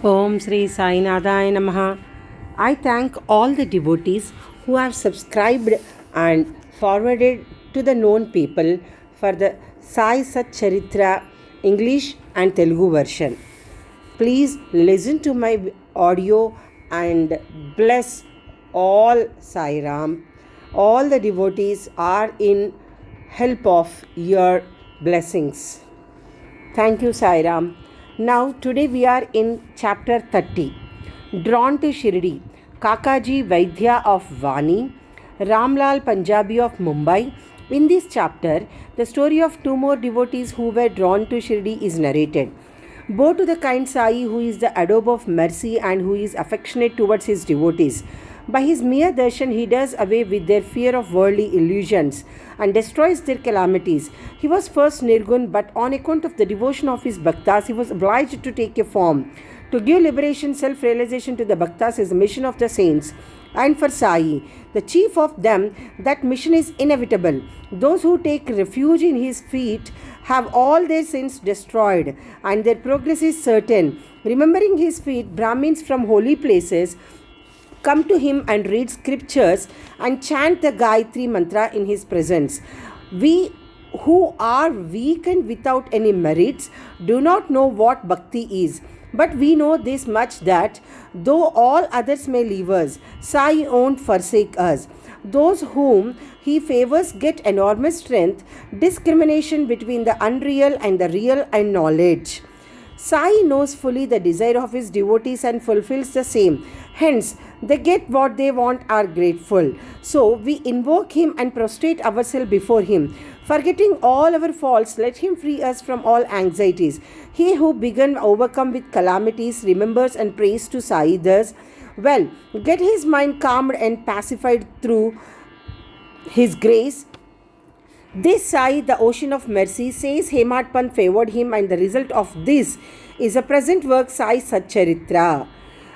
Om Sri Sai Nadaya Namaha. I thank all the devotees who have subscribed and forwarded to the known people for the Sai Sat Charitra English and Telugu version. Please listen to my audio and bless all Sai Ram. All the devotees are in help of your blessings. Thank you, Sai Ram. Now, today we are in chapter 30. Drawn to Shirdi, Kakaji Vaidya of Vani, Ramlal Punjabi of Mumbai. In this chapter, the story of two more devotees who were drawn to Shirdi is narrated. Both to the kind Sai, who is the adobe of mercy and who is affectionate towards his devotees. By his mere darshan, he does away with their fear of worldly illusions and destroys their calamities. He was first Nirgun, but on account of the devotion of his bhaktas, he was obliged to take a form. To give liberation, self-realization to the bhaktas is the mission of the saints. And for Sai, the chief of them, that mission is inevitable. Those who take refuge in his feet have all their sins destroyed, and their progress is certain. Remembering his feet, Brahmins from holy places come to him and read scriptures and chant the Gayatri mantra in his presence. We who are weak and without any merits do not know what bhakti is. But we know this much, that though all others may leave us, Sai won't forsake us. Those whom he favors get enormous strength, discrimination between the unreal and the real, and knowledge. Sai knows fully the desire of his devotees and fulfills the same. Hence, they get what they want, are grateful. So, we invoke him and prostrate ourselves before him. Forgetting all our faults, let him free us from all anxieties. He who began overcome with calamities remembers and prays to Sai thus, well, get his mind calmed and pacified through his grace. This Sai, the ocean of mercy, says Hemad Pant favored him, and the result of this is a present work, Sai Satcharitra.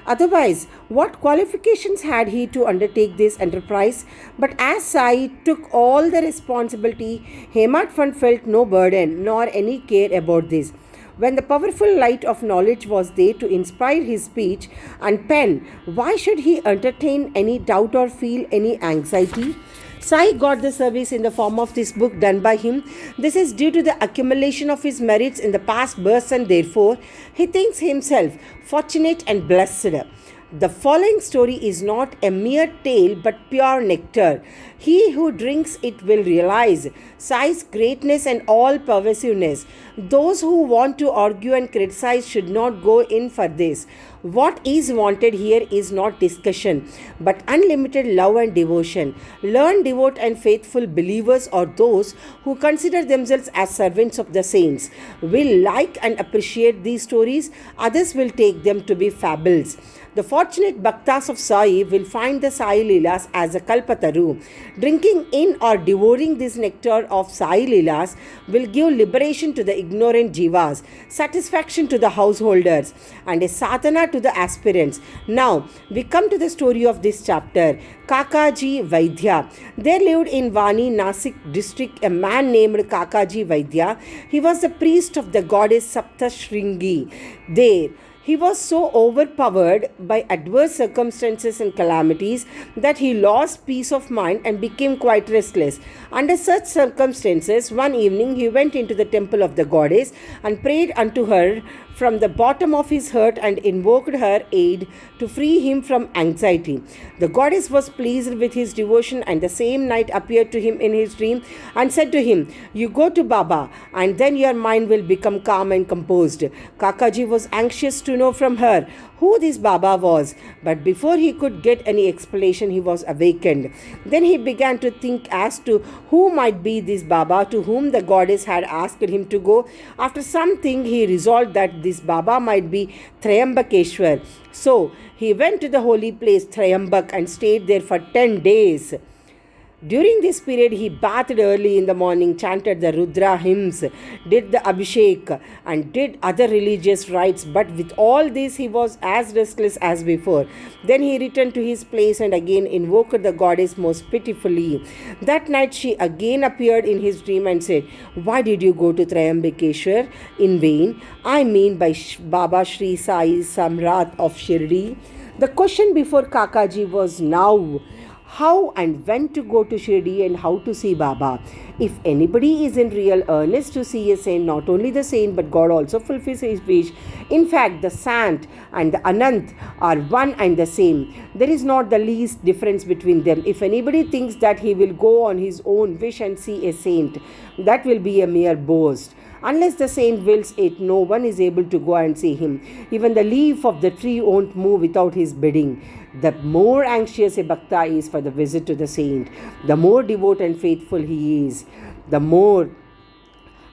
Otherwise, what qualifications had he to undertake this enterprise? But as Sai took all the responsibility, Hemad Pant felt no burden nor any care about this. When the powerful light of knowledge was there to inspire his speech and pen, why should he entertain any doubt or feel any anxiety? Sai got the service in the form of this book done by him. This is due to the accumulation of his merits in the past births, and therefore he thinks himself fortunate and blessed. The following story is not a mere tale but pure nectar. He who drinks it will realize Sai's greatness and all pervasiveness. Those who want to argue and criticize should not go in for this. What is wanted here is not discussion, but unlimited love and devotion. Learned, devout, and faithful believers, or those who consider themselves as servants of the saints, will like and appreciate these stories. Others will take them to be fables. The fortunate bhaktas of Sai will find the Sai Leelas as a kalpataru. Drinking in or devouring this nectar of Sai Leelas will give liberation to the ignorant jivas, satisfaction to the householders, and a sadhana to the aspirants. Now, we come to the story of this chapter. Kakaji Vaidya. There lived in Vani, Nasik district, a man named Kakaji Vaidya. He was the priest of the goddess Saptashringi. There, he was so overpowered by adverse circumstances and calamities that he lost peace of mind and became quite restless. Under such circumstances, one evening he went into the temple of the goddess and prayed unto her from the bottom of his heart and invoked her aid to free him from anxiety. The goddess was pleased with his devotion, and the same night appeared to him in his dream and said to him, "You go to Baba, and then your mind will become calm and composed." Kakaji was anxious to know from her who this Baba was, but before he could get any explanation, he was awakened. Then he began to think as to who might be this Baba to whom the goddess had asked him to go. After something, he resolved that this Baba might be Trayambakeshwar. So he went to the holy place Trayambak and stayed there for 10 days. During this period, he bathed early in the morning, chanted the Rudra hymns, did the Abhishek, and did other religious rites. But with all this, he was as restless as before. Then he returned to his place and again invoked the goddess most pitifully. That night, she again appeared in his dream and said, "Why did you go to Triambakeshwar in vain? I mean by Baba Sri Sai Samrat of Shirdi." The question before Kakaji was now how and when to go to Shirdi and how to see Baba. If anybody is in real earnest to see a saint, not only the saint but God also fulfills his wish. In fact, the Sant and the Anant are one and the same. There is not the least difference between them. If anybody thinks that he will go on his own wish and see a saint, that will be a mere boast. Unless the saint wills it, no one is able to go and see him. Even the leaf of the tree won't move without his bidding. The more anxious a bhakta is for the visit to the saint, the more devout and faithful he is. The more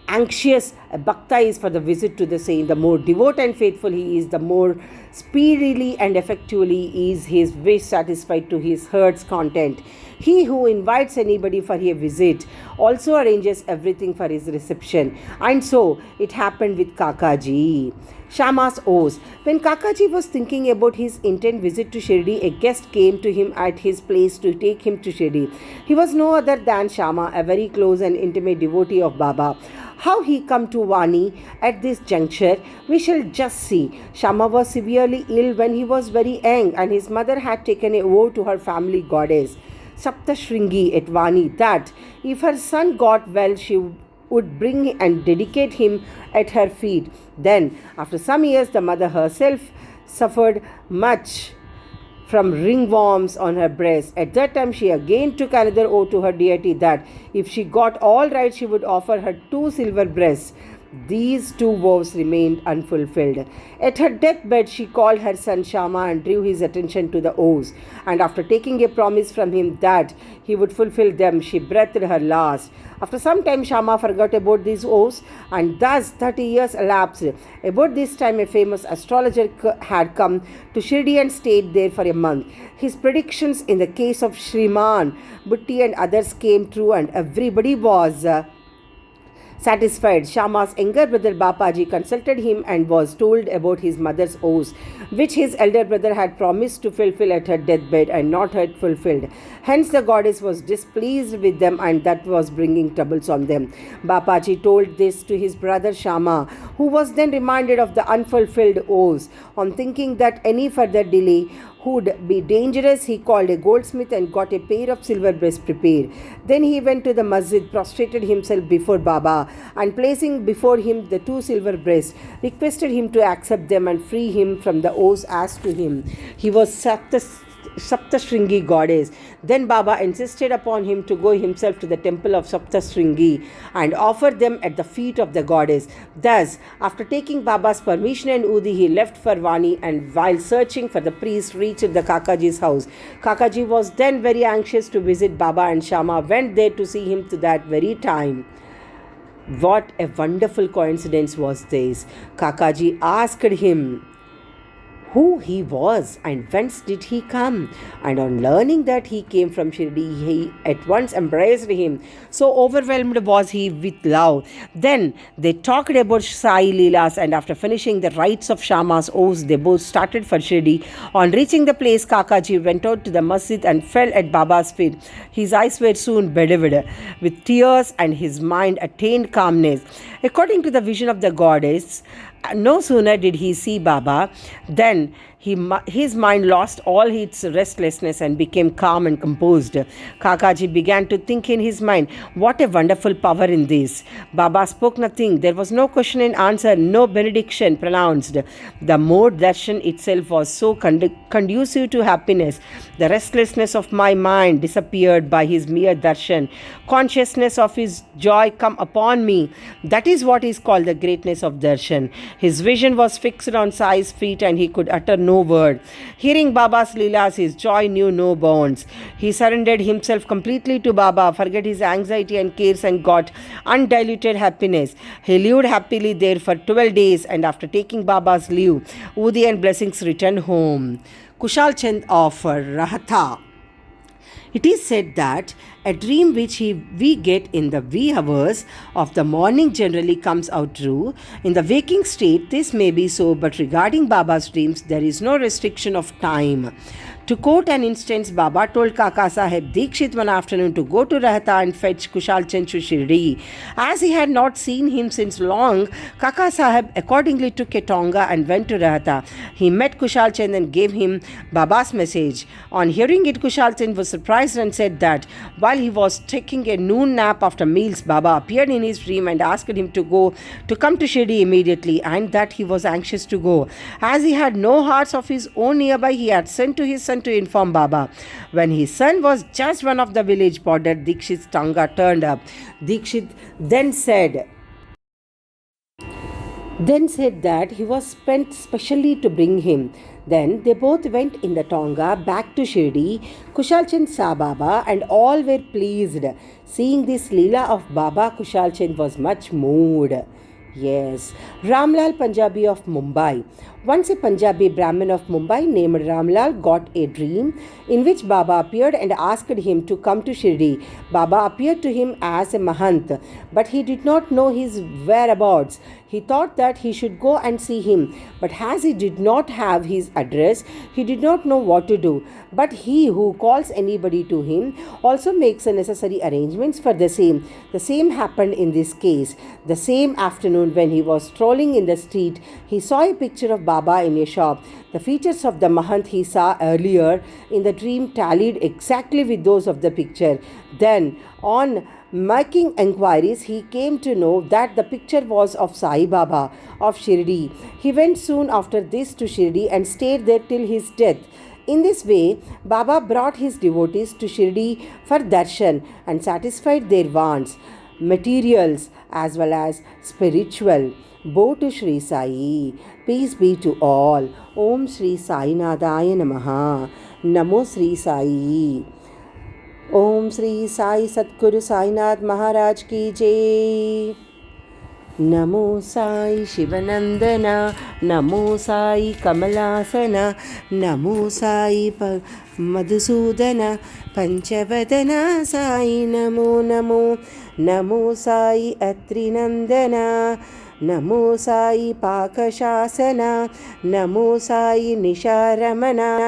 anxious a bhakta is for the visit to the saint, the more devout and faithful he is, the more speedily and effectively is his wish satisfied to his heart's content. He who invites anybody for a visit also arranges everything for his reception. And so it happened with Kakaji. Shama's oath. When Kakaji was thinking about his intent visit to Shirdi, a guest came to him at his place to take him to Shirdi. He was no other than Shama, a very close and intimate devotee of Baba. How he come to Vani at this juncture, we shall just see. Shama was severely ill when he was very young, and his mother had taken a vow to her family goddess, Saptashringi at Vani, that if her son got well, she would bring and dedicate him at her feet. Then, after some years, the mother herself suffered much from ringworms on her breast. At that time, she again took another oath to her deity that if she got all right, she would offer her 2 silver breasts. These 2 vows remained unfulfilled. At her deathbed, she called her son Shama and drew his attention to the oaths. And after taking a promise from him that he would fulfill them, she breathed her last. After some time, Shama forgot about these oaths, and thus 30 years elapsed. About this time, a famous astrologer had come to Shirdi and stayed there for a month. His predictions in the case of Shriman, Bhutti and others came true, and everybody was satisfied. Shama's younger brother Bapaji consulted him and was told about his mother's oaths, which his elder brother had promised to fulfill at her deathbed and not had fulfilled. Hence the goddess was displeased with them, and that was bringing troubles on them. Bapaji told this to his brother Shama, who was then reminded of the unfulfilled oaths. On thinking that any further delay would be dangerous, he called a goldsmith and got a pair of silver breasts prepared. Then he went to the masjid, prostrated himself before Baba, and placing before him the 2 silver breasts, requested him to accept them and free him from the oaths asked to him. He was Saptashringi goddess. Then Baba insisted upon him to go himself to the temple of Saptashringi and offer them at the feet of the goddess. Thus, after taking Baba's permission and Udi, he left for Vani, and while searching for the priest, reached the Kakaji's house. Kakaji was then very anxious to visit Baba, and Shama went there to see him to that very time. What a wonderful coincidence was this! Kakaji asked him who he was and whence did he come, and on learning that he came from Shirdi, he at once embraced him. So overwhelmed was he with love. Then they talked about Sai Leelas, and after finishing the rites of Shama's oaths, they both started for Shirdi. On reaching the place, Kakaji went out to the masjid and fell at Baba's feet. His eyes were soon bedewed with tears, and his mind attained calmness. According to the vision of the goddess, no sooner did he see Baba than his mind lost all its restlessness and became calm and composed. Kakaji began to think in his mind, what a wonderful power in this. Baba spoke nothing. There was no question and answer, no benediction pronounced. The mode darshan itself was so conducive to happiness. The restlessness of my mind disappeared by his mere darshan. Consciousness of his joy come upon me. That is what is called the greatness of darshan. His vision was fixed on Sai's feet, and he could utter no word. Hearing Baba's Leelas, his joy knew no bounds. He surrendered himself completely to Baba, forget his anxiety and cares, and got undiluted happiness. He lived happily there for 12 days, and after taking Baba's leave, Udi and blessings returned home. Kushal Chand of Rahata. It is said that a dream which we get in the wee hours of the morning generally comes out true. In the waking state, this may be so, but regarding Baba's dreams, there is no restriction of time. To quote an instance, Baba told Kaka Sahib Dikshit one afternoon to go to Rahata and fetch Kushal Chand to Shirdi. As he had not seen him since long, Kaka Sahib accordingly took a tonga and went to Rahata. He met Kushal Chand and gave him Baba's message. On hearing it, Kushal Chand was surprised and said that while he was taking a noon nap after meals, Baba appeared in his dream and asked him to come to Shirdi immediately, and that he was anxious to go. As he had no hearts of his own nearby, he had sent to his son to inform Baba. When his son was just one of the village border, Dikshit's tonga turned up. Dikshit then said that he was spent specially to bring him. Then they both went in the tonga back to Shirdi. Kushal Chand saw Baba and all were pleased. Seeing this Leela of Baba, Kushal Chand was much moved. Yes, Ramlal Punjabi of Mumbai. Once a Punjabi Brahmin of Mumbai named Ramlal got a dream in which Baba appeared and asked him to come to Shirdi. Baba appeared to him as a Mahant, but he did not know his whereabouts. He thought that he should go and see him, but as he did not have his address, he did not know what to do. But he who calls anybody to him also makes the necessary arrangements for the same. The same happened in this case. The same afternoon, when he was strolling in the street, he saw a picture of Baba in a shop. The features of the Mahant he saw earlier in the dream tallied exactly with those of the picture. Then, on making enquiries, he came to know that the picture was of Sai Baba of Shirdi. He went soon after this to Shirdi and stayed there till his death. In this way, Baba brought his devotees to Shirdi for darshan and satisfied their wants, materials as well as spiritual. Bow to Sri Sai. Peace be to all. Om Sri Sai Nadaya Namaha. Namo Sri Sai. Om Sri Sai Satguru Sainath Maharaj Ki Jai. Namo Sai Shivanandana, Namo Sai Kamalasana, Namo Sai Madhusudana, Panchavadana Sai Namo Namo, Namo Sai Atrinandana, Namo Sai Pakashasana, Namo Sai Nisharamana.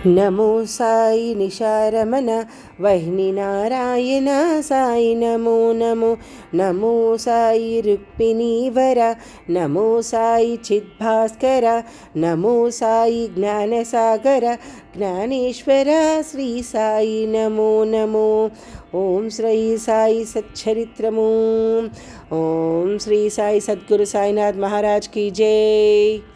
नमो साई निशारमन वह्नि नारायण साई नमो नमो नमो साई रुक्मिणीवर नमो साई चिद्भास्कर नमो साई ज्ञानसागर ज्ञानेश्वर श्री साई नमो नमो ओम श्री साई सच्चरित्रमो ओम श्री साई सद्गुरु साईनाथ महाराज की जय।